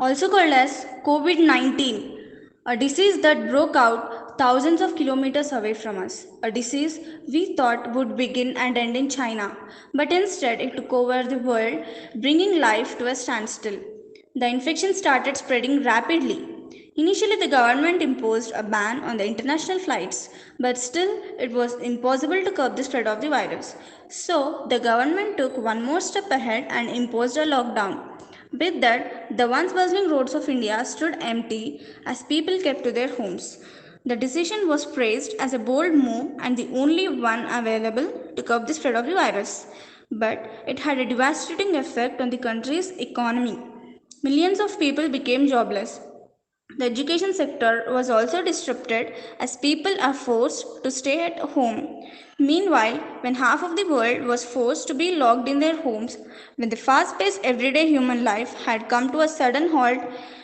also called as COVID 19, a disease that broke out thousands of kilometers away from us. A disease we thought would begin and end in China, but instead it took over the world, bringing life to a standstill. The infection started spreading rapidly. Initially, the government imposed a ban on the international flights, but still it was impossible to curb the spread of the virus. So, the government took one more step ahead and imposed a lockdown. With that, the once bustling roads of India stood empty as people kept to their homes. The decision was praised as a bold move and the only one available to curb the spread of the virus. But it had a devastating effect on the country's economy. Millions of people became jobless. The education sector was also disrupted as people are forced to stay at home. Meanwhile, when half of the world was forced to be locked in their homes, when the fast paced everyday human life had come to a sudden halt,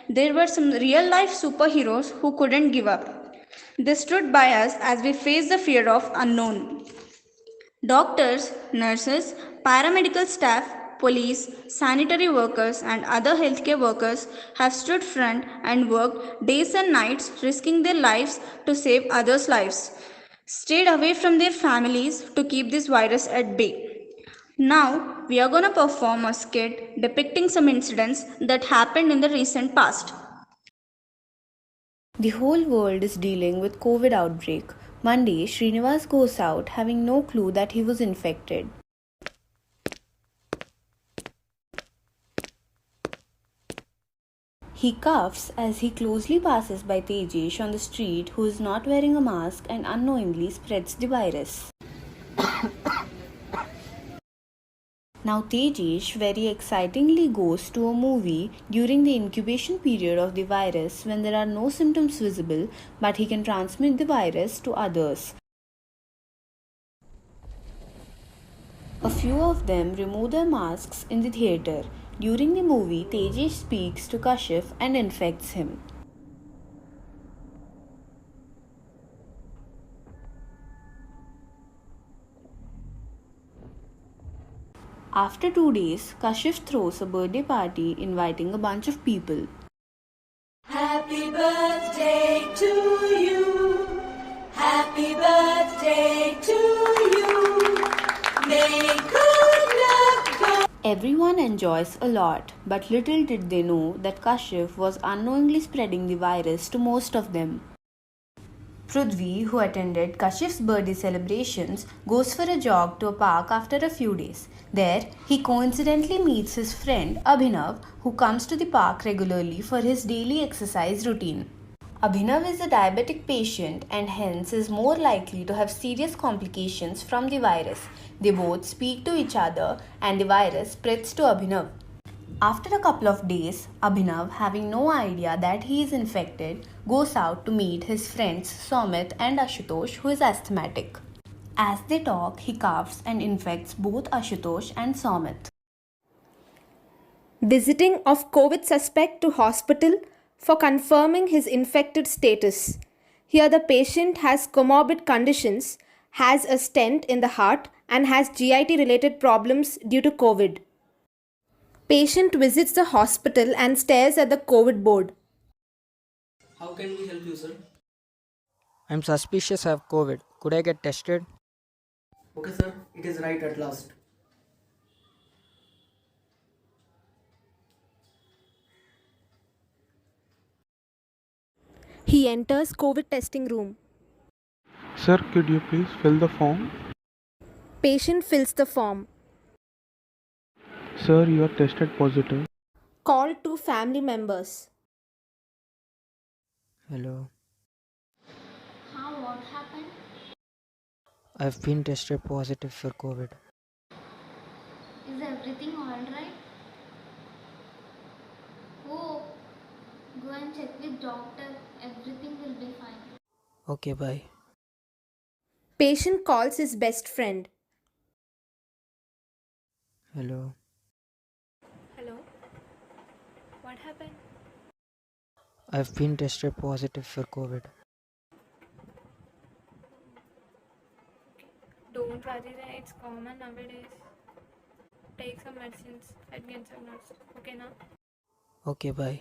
there were some real life superheroes who couldn't give up. They stood by us as we faced the fear of unknown. Doctors, nurses, paramedical staff, police, sanitary workers, and other healthcare workers have stood front and worked days and nights, risking their lives to save others' lives, stayed away from their families to keep this virus at bay. Now, we are going to perform a skit depicting some incidents that happened in the recent past. The whole world is dealing with COVID outbreak. Monday, Srinivas goes out having no clue that he was infected. He coughs as he closely passes by Tejesh on the street, who is not wearing a mask and unknowingly spreads the virus. Now Tejesh very excitingly goes to a movie during the incubation period of the virus when there are no symptoms visible, but he can transmit the virus to others. A few of them remove their masks in the theatre. During the movie, Tejesh speaks to Kashif and infects him. After 2 days, Kashif throws a birthday party inviting a bunch of people. Happy birthday to you. Happy birthday to you. May good luck go. Everyone enjoys a lot, but little did they know that Kashif was unknowingly spreading the virus to most of them. Prudvi, who attended Kashif's birthday celebrations, goes for a jog to a park after a few days. There, he coincidentally meets his friend Abhinav, who comes to the park regularly for his daily exercise routine. Abhinav is a diabetic patient and hence is more likely to have serious complications from the virus. They both speak to each other and the virus spreads to Abhinav. After a couple of days, Abhinav, having no idea that he is infected, goes out to meet his friends Somit and Ashutosh, who is asthmatic. As they talk, he coughs and infects both Ashutosh and Somit. Visiting of COVID suspect to hospital for confirming his infected status. Here the patient has comorbid conditions, has a stent in the heart and has GIT related problems due to COVID. Patient visits the hospital and stares at the COVID board. How can we help you, sir? I'm suspicious of COVID. Could I get tested? Okay, sir. It is right at last. He enters COVID testing room. Sir, could you please fill the form? Patient fills the form. Sir, you are tested positive. Call to family members. Hello. What happened? I've been tested positive for COVID. Is everything alright? Oh, go and check with doctor. Everything will be fine. Okay, bye. Patient calls his best friend. Hello. Hello? What happened? I've been tested positive for COVID. Don't worry, it's common nowadays. Take some medicines and get some rest. Okay, now? Okay, bye.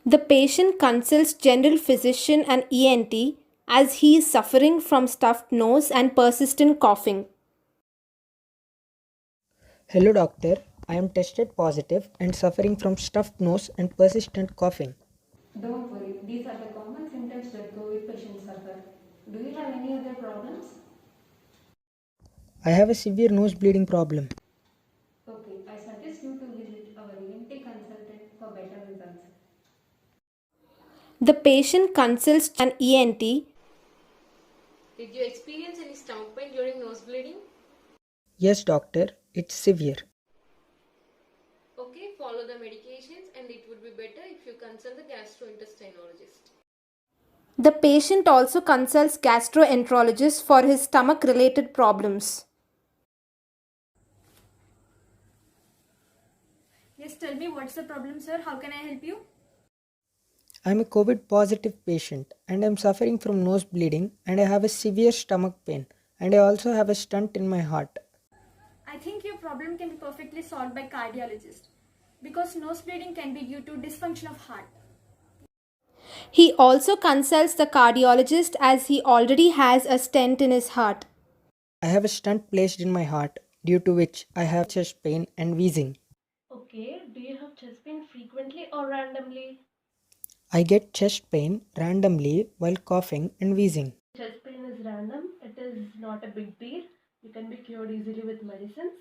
The patient consults general physician and ENT as he is suffering from stuffed nose and persistent coughing. Hello, doctor. I am tested positive and suffering from stuffed nose and persistent coughing. Don't worry, these are the common symptoms that COVID patients suffer. Do you have any other problems? I have a severe nose bleeding problem. Okay, I suggest you to visit our ENT consultant for better results. The patient consults an ENT. Did you experience any stomach pain during nose bleeding? Yes, doctor. It's severe. Okay, follow the medications and it would be better if you consult the gastrointestinologist. The patient also consults gastroenterologist for his stomach related problems. Yes, tell me what's the problem, sir? How can I help you? I am a COVID positive patient and I am suffering from nose bleeding and I have a severe stomach pain and I also have a stent in my heart. I think your problem can be perfectly solved by cardiologist because nose bleeding can be due to dysfunction of heart. He also consults the cardiologist as he already has a stent in his heart. I have a stent placed in my heart due to which I have chest pain and wheezing. Okay, do you have chest pain frequently or randomly? I get chest pain randomly while coughing and wheezing. Chest pain is random, it is not a big deal. You can be cured easily with medicines.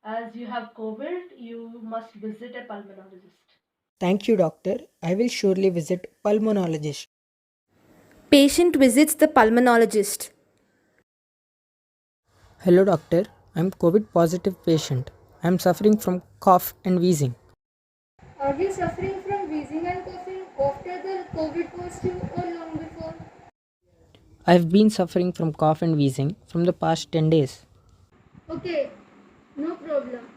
As you have COVID, you must visit a pulmonologist. Thank you, doctor. I will surely visit pulmonologist. Patient visits the pulmonologist. Hello, doctor. I am COVID positive patient. I am suffering from cough and wheezing. Are you suffering from wheezing and coughing after the COVID positive or long before? I have been suffering from cough and wheezing from the past 10 days. Okay, no problem.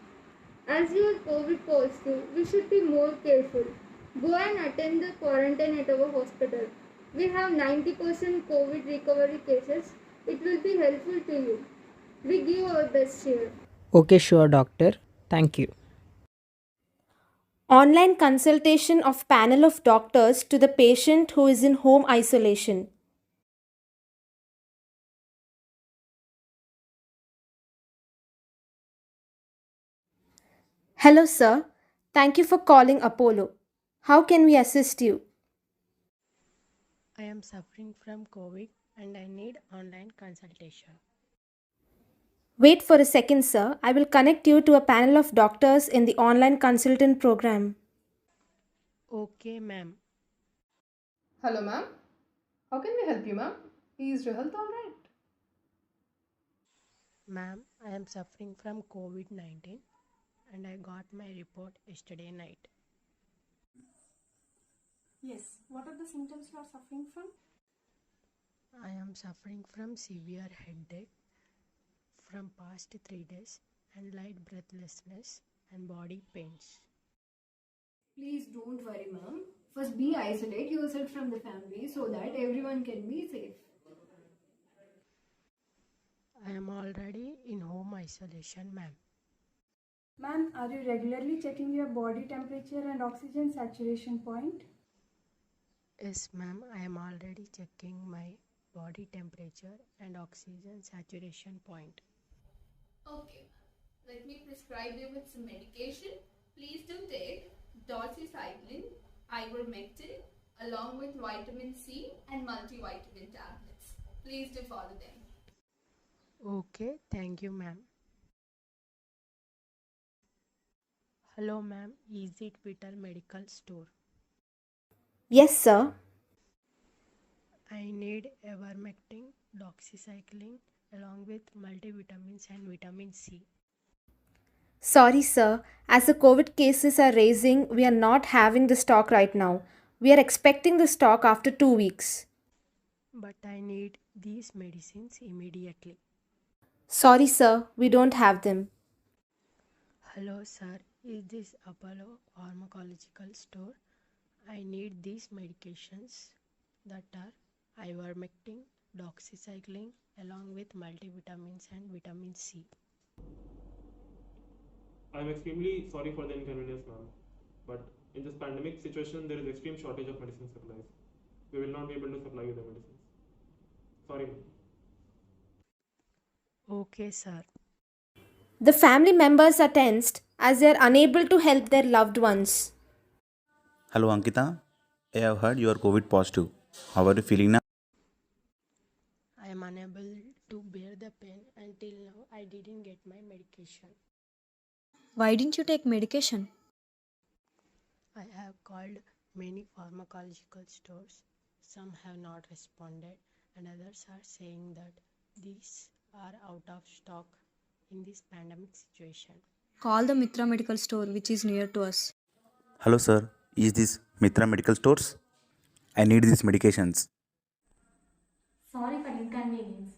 As you are COVID positive, we should be more careful. Go and attend the quarantine at our hospital. We have 90% COVID recovery cases. It will be helpful to you. We give our best here. Okay, sure, doctor. Thank you. Online consultation of panel of doctors to the patient who is in home isolation. Hello, sir. Thank you for calling Apollo. How can we assist you? I am suffering from COVID and I need online consultation. Wait for a second, sir. I will connect you to a panel of doctors in the online consultant program. Okay, ma'am. Hello, ma'am. How can we help you, ma'am? Is your health all right? Ma'am, I am suffering from COVID-19 and I got my report yesterday night. Yes. What are the symptoms you are suffering from? I am suffering from severe headache from past 3 days and light breathlessness and body pains. Please don't worry, ma'am. First, isolate yourself from the family so that everyone can be safe. I am already in home isolation, ma'am. Ma'am, are you regularly checking your body temperature and oxygen saturation point? Yes, ma'am. I am already checking my body temperature and oxygen saturation point. Okay, let me prescribe you with some medication. Please do take doxycycline, ivermectin, along with vitamin C and multivitamin tablets. Please do follow them. Okay, thank you, ma'am. Hello, ma'am. Is it Vital Medical Store? Yes, sir. I need ivermectin, doxycycline, along with multivitamins and vitamin C. Sorry, sir. As the COVID cases are rising, we are not having the stock right now. We are expecting the stock after 2 weeks. But I need these medicines immediately. Sorry, sir. We don't have them. Hello, sir. Is this Apollo Pharmacological Store? I need these medications that are ivermectin, doxycycline, along with multivitamins and vitamin C. I'm extremely sorry for the inconvenience, ma'am. But In this pandemic situation, there is extreme shortage of medicine supplies. We will not be able to supply you the medicines. Sorry, ma'am. Okay, sir. The family members are tensed as they are unable to help their loved ones. Hello Ankita, I have heard you are COVID positive. How are you feeling now? I am unable to bear the pain. Until now, I didn't get my medication. Why didn't you take medication? I have called many pharmacological stores. Some have not responded, and others are saying that these are out of stock in this pandemic situation. Call the Mitra Medical Store, which is near to us. Hello sir, is this Mitra Medical Stores? I need these medications. Sorry for inconvenience.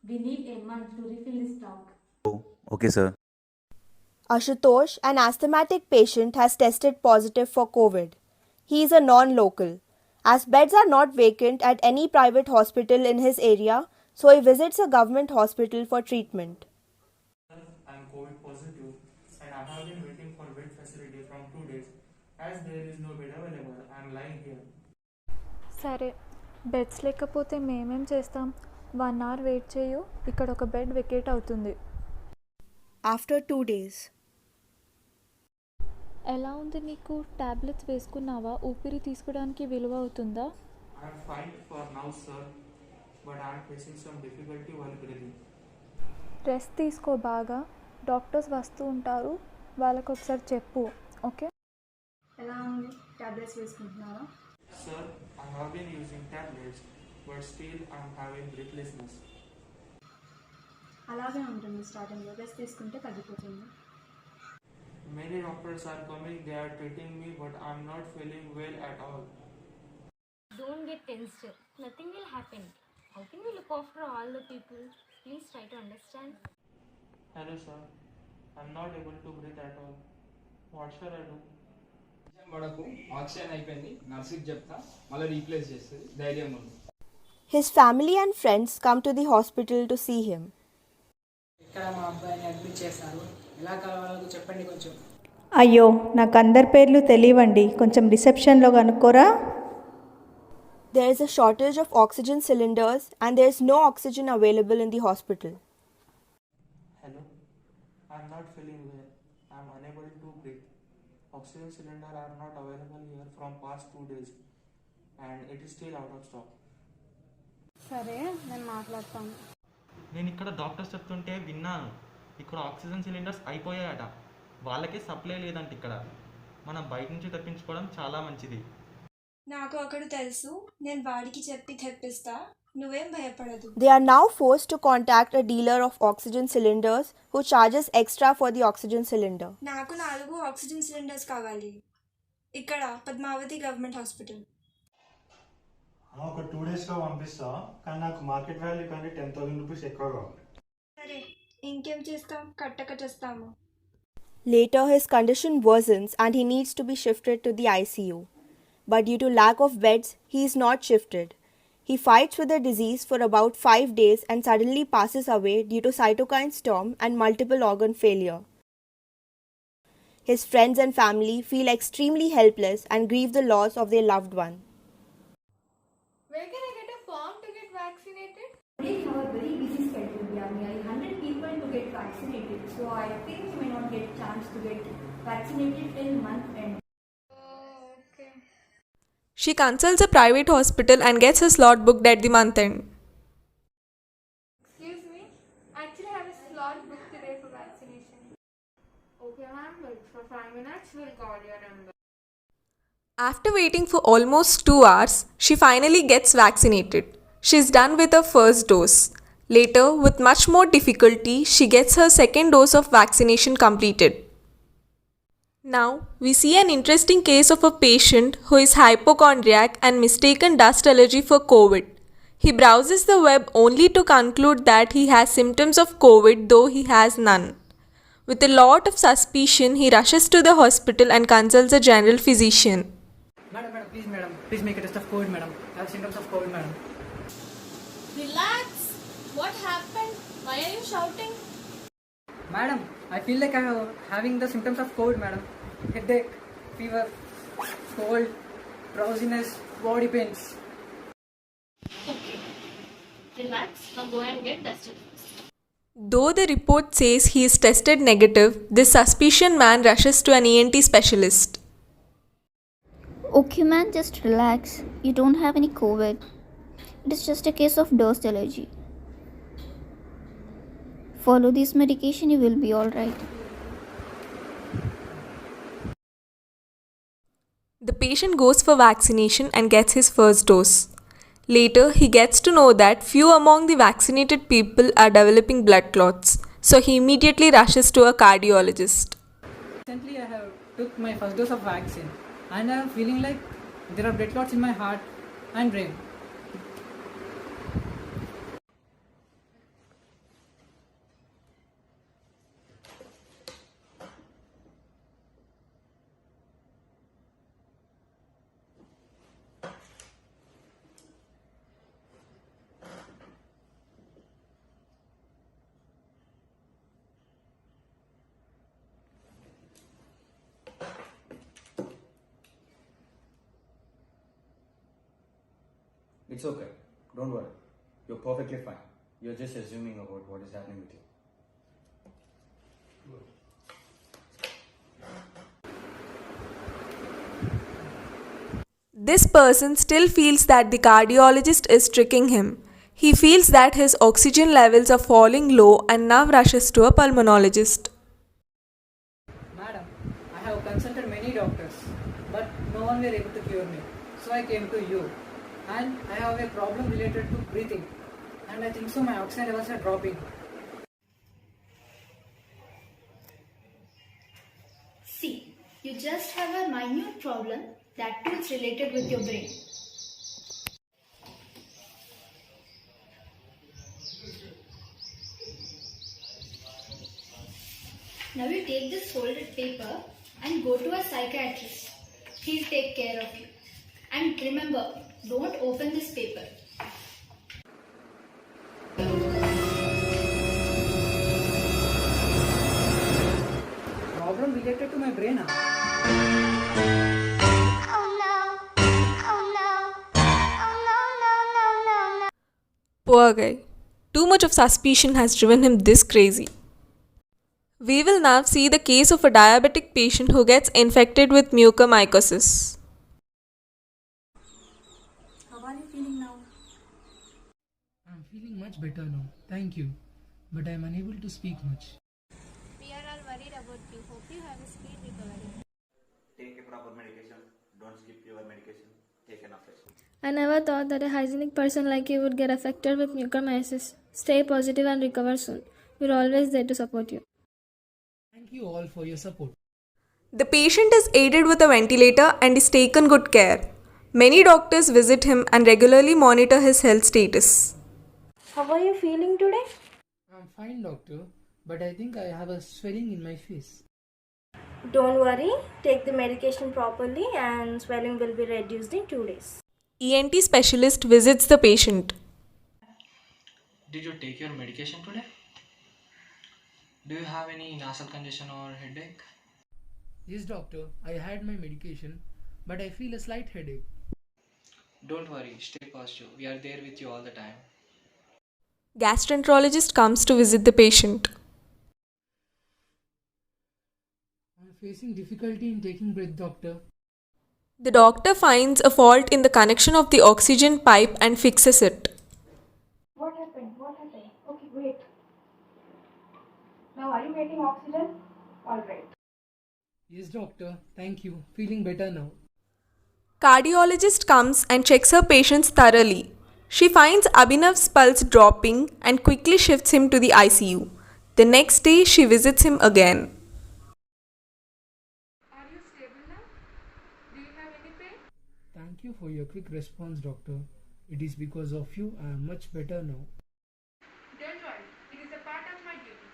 We need a month to refill the stock. Oh, okay sir. Ashutosh, an asthmatic patient, has tested positive for COVID. He is a non-local. As beds are not vacant at any private hospital in his area, so he visits a government hospital for treatment. I am COVID positive and I have been waiting for bed facility from 2 days. As there is no bed available, I am lying here. సరే beds లేకపోతే మేమేం చేస్తాం 1 hour wait చేయు ఇక్కడ ఒక bed vacate అవుతుంది. After 2 days. ఎలా ఉంది నీకు టాబ్లెట్స్ వేసుకున్నావా ఊపిరి తీసుకోవడానికి విలువ అవుతుందా? I am fine for now, sir, but I am facing some difficulty while breathing. Rest తీసుకో బాగా డాక్టర్స్ వస్తూ ఉంటారు వాళ్ళకి ఒకసారి చెప్పు ఓకే. ఎలా ఉంది tablets వేసుకుంటున్నావా? Sir, I have been using tablets, but still I am having breathlessness. అలాగే ఉంటుంది స్టార్టింగ్లో రెస్ట్ తీసుకుంటే తగ్గిపోతుంది. Many doctors are coming, they are treating me, but I am not feeling well at all. Don't get tensed. Nothing will happen. How can we look after all the people? Please try to understand. Hello, sir. I am not able to breathe at all. What shall I do? పడకు oxygen అయిపోయింది నర్సుకి చెప్తా మళ్ళీ replace చేస్తుంది ధైర్యం ఉంది. His family and friends come to the hospital to see him. ఇక్కడ మా అబ్బాయిని అడ్మిట్ చేశారు ఎలా కలవాలో చెప్పండి కొంచెం. అయ్యో నాకు అందరి పేర్లు తెలియవండి కొంచెం రిసెప్షన్లో కనుక్కోరా. There is a shortage of oxygen cylinders and there is no oxygen available in the hospital. Hello. I am not feeling well. I am unable to breathe. Oxygen cylinder are not available here from past 2 days and it is still out of stock. సరే నేను మాట్లాడతాను. నేను ఇక్కడ doctors చెప్తుంటే విన్నాను ఇక్కడ oxygen cylinders అయిపోయాయట వాళ్ళకే supply లేదంట ఇక్కడ మనం బయట నుంచి తెప్పించుకోవడం చాలా మంచిది. నాకు అక్కడ తెలుసు నేను వాడికి చెప్పి తెప్పిస్తా నువ్వేం భయపడదు. They are now forced to contact a dealer of oxygen cylinders who charges extra for the oxygen cylinder. నాకు 4 ఆక్సిజన్ సిలిండర్స్ కావాలి ఇక్కడ పద్మావతి గవర్నమెంట్ హాస్పిటల్. ఒక 2 డేస్లో పంపిస్తా కానీ నాకు మార్కెట్ వాల్యూ కంటే 10,000 రూపీస్ ఎక్కువ కావాలి. సరే ఇంకేం చేస్తాం కట్టకట్టేస్తాము. Later his condition worsens and he needs to be shifted to the ICU. But due to lack of beds, he is not shifted. He fights with the disease for about 5 days and suddenly passes away due to cytokine storm and multiple organ failure. His friends and family feel extremely helpless and grieve the loss of their loved one. Where can I get a form to get vaccinated? Today is our very busy schedule. We are nearly 100 people to get vaccinated. So I think you may not get chance to get vaccinated till month end. She consults a private hospital and gets her slot booked at the month end. Excuse me, I actually have a slot booked today for vaccination. Okay, ma'am, wait for 5 minutes, we'll call your number. After waiting for almost 2 hours, she finally gets vaccinated. She's done with her first dose. Later, with much more difficulty, she gets her second dose of vaccination completed. Now, we see an interesting case of a patient who is hypochondriac and mistaken dust allergy for COVID. He browses the web only to conclude that he has symptoms of COVID though he has none. With a lot of suspicion, he rushes to the hospital and consults a general physician. Madam, please make a test of COVID, madam. I have symptoms of COVID, madam. Relax. What happened? Why are you shouting? Madam, I feel like I am having the symptoms of COVID, madam. Headache, fever, cold, drowsiness, body pains. Okay. Relax. Now go and get tested. Though the report says he is tested negative, this suspicious man rushes to an ENT specialist. Okay, man, just relax. You don't have any COVID. It is just a case of dust allergy. Follow this medication, you will be alright. The patient goes for vaccination and gets his first dose. Later, he gets to know that few among the vaccinated people are developing blood clots, so he immediately rushes to a cardiologist. Recently, I have took my first dose of vaccine, and I am feeling like there are blood clots in my heart and brain. It's okay. Don't worry. You're perfectly fine. You're just assuming about what is happening with you. This person still feels that the cardiologist is tricking him. He feels that his oxygen levels are falling low and now rushes to a pulmonologist. Madam, I have consulted many doctors, but no one were able to cure me. So I came to you. And I have a problem related to breathing. And I think so my oxygen levels are dropping. See, you just have a minute problem that too is related with your brain. Now you take this folded paper and go to a psychiatrist. He'll take care of you. And remember, don't open this paper. Problem related to my brain. Poor guy. Too much of suspicion has driven him this crazy. We will now see the case of a diabetic patient who gets infected with mucormycosis. How are you feeling now? I'm feeling much better now. Thank you. But I'm unable to speak much. We are all worried about you. Hope you have a speed recovery. Take a proper medication. Don't skip your medication. Take enough rest. I never thought that a hygienic person like you would get affected with mucormycosis. Stay positive and recover soon. We're always there to support you. Thank you all for your support. The patient is aided with a ventilator and is taken good care. Many doctors visit him and regularly monitor his health status. How are you feeling today? I'm fine, doctor, but I think I have a swelling in my face. Don't worry. Take the medication properly and swelling will be reduced in 2 days. ENT specialist visits the patient. Did you take your medication today? Do you have any nasal congestion or headache? Yes, doctor, I had my medication, but I feel a slight headache. Don't worry, stay positive. We are there with you all the time. Gastroenterologist comes to visit the patient. I'm facing difficulty in taking breath, doctor. The doctor finds a fault in the connection of the oxygen pipe and fixes it. What happened? Okay, wait. Now are you getting oxygen? Alright. Yes, doctor, thank you. Feeling better now. Cardiologist comes and checks her patients thoroughly. She finds Abhinav's pulse dropping and quickly shifts him to the ICU. The next day, she visits him again. Are you stable now? Do you have any pain? Thank you for your quick response, doctor. It is because of you I am much better now. Don't worry. It is a part of my duty.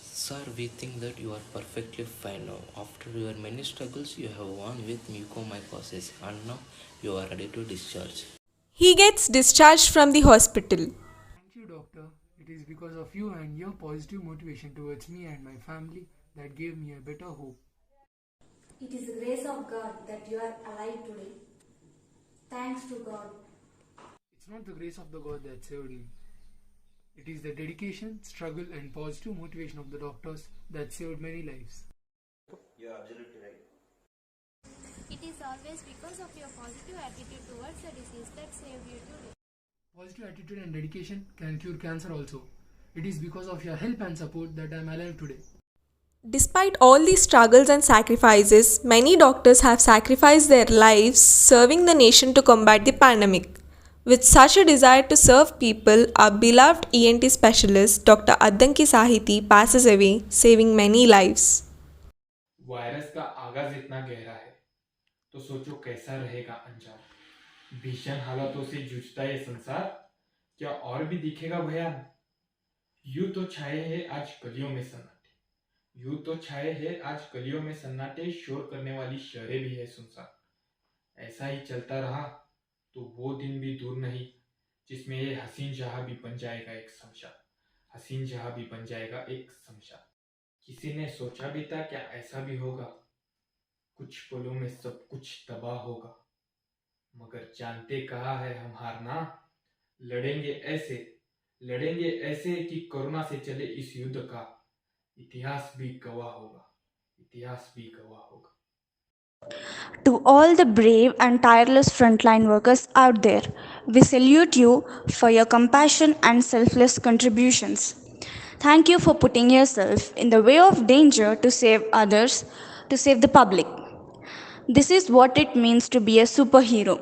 Sir, we think that you are perfectly fine now. After your many struggles, you have won with mucormycosis and now you are ready to discharge. He gets discharged from the hospital. Thank you, doctor. It is because of you and your positive motivation towards me and my family that gave me a better hope. It is the grace of God that you are alive today. Thanks to God. It's not the grace of the God that saved me. It is the dedication, struggle, and positive motivation of the doctors that saved many lives. You are absolutely right. It is always because of your positive attitude towards the disease that saved you today. Positive attitude and dedication can cure cancer also. It is because of your help and support that I am alive today. Despite all these struggles and sacrifices, many doctors have sacrificed their lives serving the nation to combat the pandemic. With such a desire to serve people, our beloved ENT specialist Dr. Addanki Sahiti passes away, saving many lives. Virus का आगाज इतना गहरा है तो सोचो कैसा रहेगा अंजाम। भीषण हालातों से जूझता ये संसार, क्या और भी दिखेगा भयान। यूं तो छाए हैं आज गलियों में सन्नाटे, यूं तो छाए हैं आज गलियों में सन्नाटे, शोर करने वाली शहरें भी है सुनसान। ऐसा ही चलता रहा तो वो दिन भी दूर नहीं जिसमें ये हसीन जहां भी बन जाएगा एक शमशान, हसीन जहां भी बन जाएगा एक शमशान। किसी ने सोचा भी था क्या ऐसा भी होगा, कुछ पलों में सब कुछ तबाह होगा। मगर जानते कहा है हम हारना, लड़ेंगे ऐसे कि कोरोना से चले इस युद्ध का इतिहास भी गवाह होगा, इतिहास भी गवाह होगा। To all the brave and tireless frontline workers out there, we salute you for your compassion and selfless contributions. Thank you for putting yourself in the way of danger to save others, to save the public. This is what it means to be a superhero.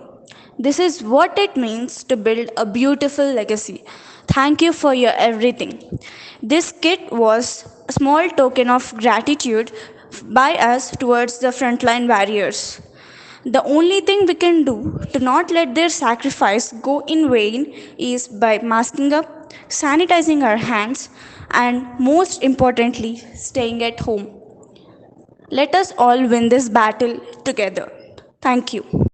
This is what it means to build a beautiful legacy. Thank you for your everything. This kit was a small token of gratitude by us towards the frontline warriors. The only thing we can do to not let their sacrifice go in vain is by masking up, sanitizing our hands, and most importantly, staying at home. Let us all win this battle together. Thank you.